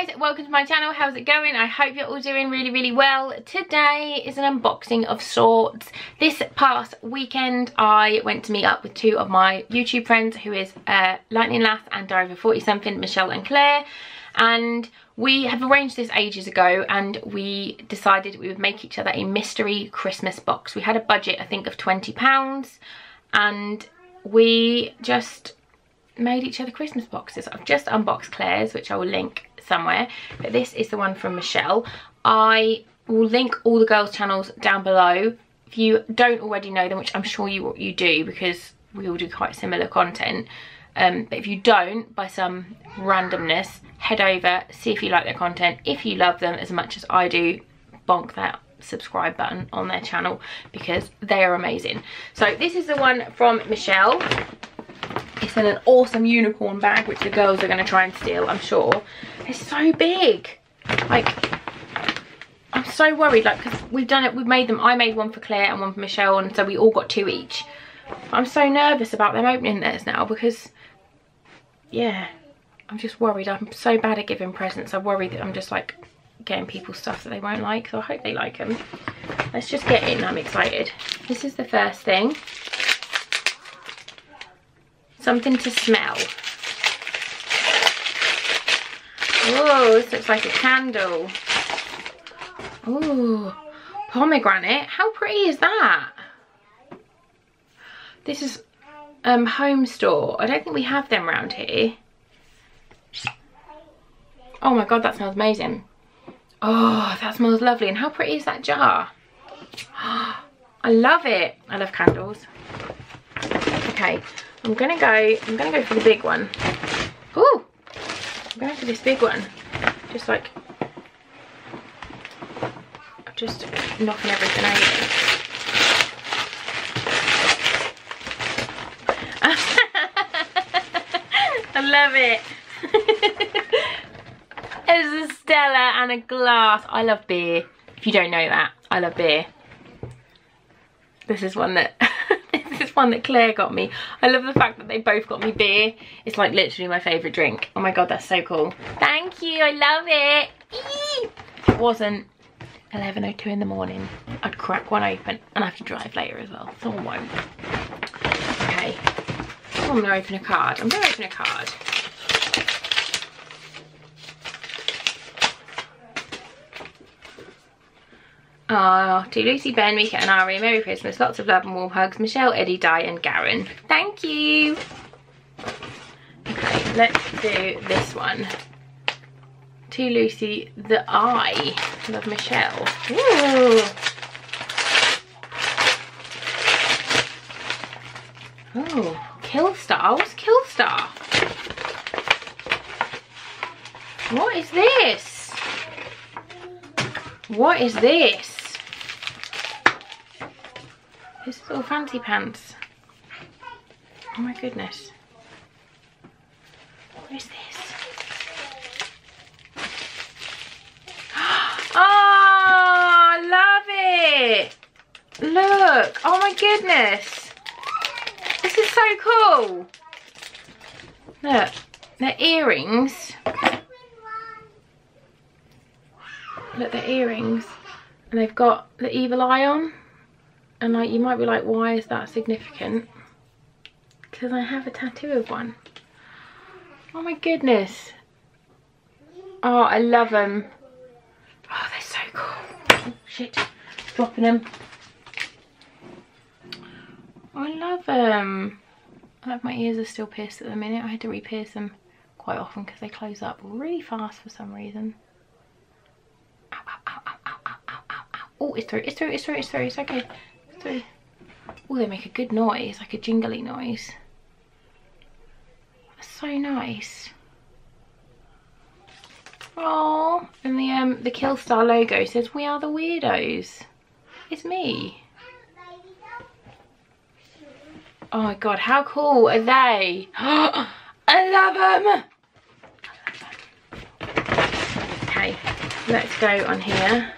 Hi guys, welcome to my channel. How's it going? I hope you're all doing really well. Today is an unboxing of sorts. This past weekend I went to meet up with two of my YouTube friends, who is Lightning Lass and Diary 40 something, Michelle and Claire, and we have arranged this ages ago and we decided we would make each other a mystery Christmas box. We had a budget, I think, of £20 and we just made each other Christmas boxes. I've just unboxed Claire's, which I will link somewhere, but this is the one from Michelle. I will link all the girls' channels down below if you don't already know them, which I'm sure you do because we all do quite similar content. But if you don't, by some randomness, head over, see if you like their content. If you love them as much as I do, bonk that subscribe button on their channel because they are amazing. So this is the one from Michelle. It's in an awesome unicorn bag, which the girls are going to try and steal, I'm sure. It's so big. Like, I'm so worried, like, because we've done it, we've made them, I made one for Claire and one for Michelle, and so we all got two each. But I'm so nervous about them opening theirs now because, yeah, I'm just worried. I'm so bad at giving presents. I worry that I'm just, like, getting people stuff that they won't like, so I hope they like them. Let's just get in, I'm excited. This is the first thing. Something to smell. Oh, this looks like a candle. Oh, pomegranate. How pretty is that? This is Home Store. I don't think we have them around here. Oh my god, that smells amazing. Oh, that smells lovely. And how pretty is that jar? I love it. I love candles. Okay. I'm gonna go for the big one. Ooh, I'm going for this big one. Just like, I'm just knocking everything over. I love it. There's a Stella and a glass. I love beer. If you don't know that, I love beer. This is one that one that Claire got me. I love the fact that they both got me beer. It's like literally my favourite drink. Oh my god, that's so cool. Thank you, I love it. Eee! If it wasn't 11:02 in the morning, I'd crack one open and I have to drive later as well, so I won't. Okay, oh, I'm gonna open a card. I'm gonna open a card. Oh, to Lucy, Ben, Mika and Ari, Merry Christmas, lots of love and warm hugs, Michelle, Eddie, Di and Garen. Thank you. Okay, let's do this one. To Lucy, the eye. Love, Michelle. Ooh. Oh, Killstar. What's Killstar? What is this? What is this? This is all fancy pants. Oh my goodness. What is this? Oh, I love it. Look. Oh my goodness. This is so cool. Look. They're earrings. Look, they're earrings. And they've got the evil eye on. And like, you might be like, why is that significant? Because I have a tattoo of one. Oh my goodness. Oh, I love them. Oh, they're so cool. Oh, shit. Dropping them. I love them. I love my ears are still pierced at the minute. I had to re-pierce them quite often because they close up really fast for some reason. Ow, ow, ow, ow, ow, ow, ow, ow. Oh, it's through, it's through, it's through, it's through, it's okay. Oh, they make a good noise, like a jingly noise. That's so nice. Oh, and the Killstar logo says, "We are the weirdos." It's me. Oh my god, how cool are they? I love them. Okay, let's go on here.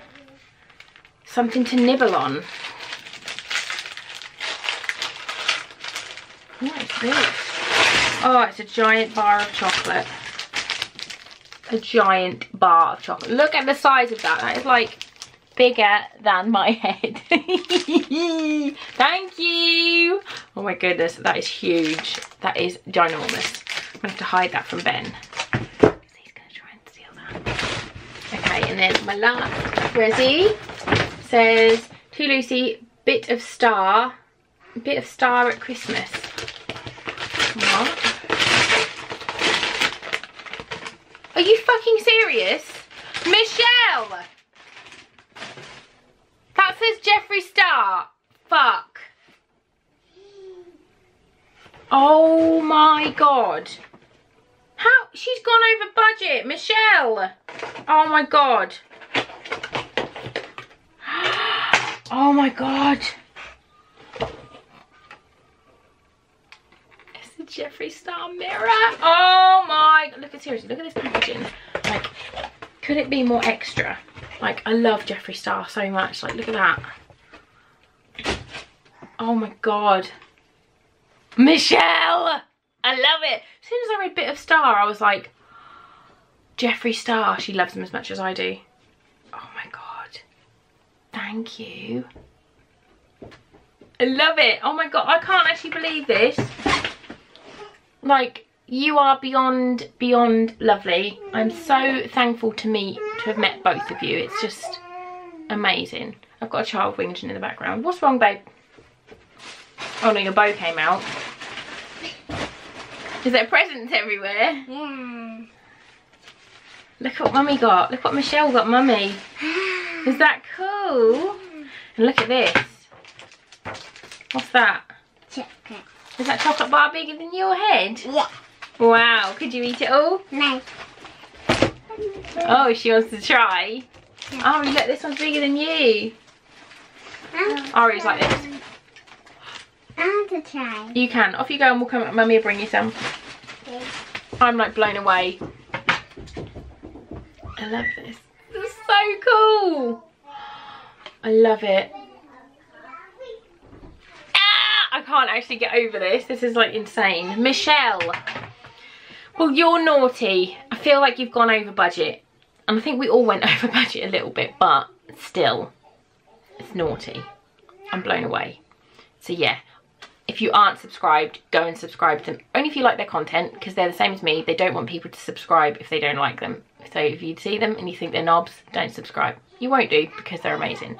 Something to nibble on. What is this? Oh, it's a giant bar of chocolate. a giant bar of chocolate. Look at the size of that. That is like bigger than my head. Thank you. Oh my goodness, that is huge. That is ginormous. I'm gonna have to hide that from Ben, because he's gonna try and steal that. Okay, and then my last resi says, to Lucy, bit of star at Christmas. What? Are you fucking serious? Michelle! That says Jeffree Star. Fuck. Oh my god. How? She's gone over budget. Michelle. Oh my god. Oh my god. It's the Jeffree Star mirror. Oh my god. Look at, seriously, look at this packaging. Like, could it be more extra? Like, I love Jeffree Star so much. Like, look at that. Oh my god. Michelle! I love it. As soon as I read Bit of Star, I was like, Jeffree Star. She loves him as much as I do. Oh my god. Thank you. I love it. Oh my god. I can't actually believe this. Like, you are beyond lovely. I'm so thankful to have met both of you. It's just amazing. I've got a child whinging in the background. What's wrong, babe? Oh no, your bow came out. Is there presents everywhere? Yeah. Look what mummy got. Look what Michelle got mummy. Is that cool? And look at this. What's that? Chocolate. Is that chocolate bar bigger than your head? Yeah. Wow, could you eat it all? No. Oh, she wants to try. Oh, look, this one's bigger than you. Ari's like this. I want to try. You can. Off you go and we'll come up. Mummy will bring you some. Okay. I'm like blown away. I love this. This is so cool. I love it. I can't actually get over this. This is like insane. Michelle. Well, you're naughty. I feel like you've gone over budget. And I think we all went over budget a little bit, but still, it's naughty. I'm blown away. So yeah, if you aren't subscribed, go and subscribe to them. Only if you like their content, because they're the same as me. They don't want people to subscribe if they don't like them. So if you see them and you think they're knobs, don't subscribe. You won't do, because they're amazing.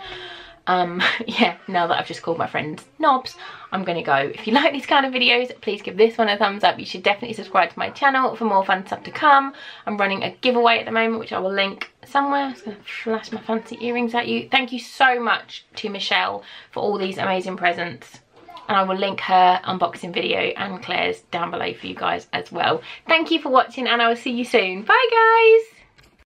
Yeah, now that I've just called my friends knobs, I'm gonna go. If you like these kind of videos, please give this one a thumbs up. You should definitely subscribe to my channel for more fun stuff to come. I'm running a giveaway at the moment, which I will link somewhere. I'm just gonna flash my fancy earrings at you. Thank you so much to Michelle for all these amazing presents, and I will link her unboxing video and Claire's down below for you guys as well. Thank you for watching, and I will see you soon. Bye guys.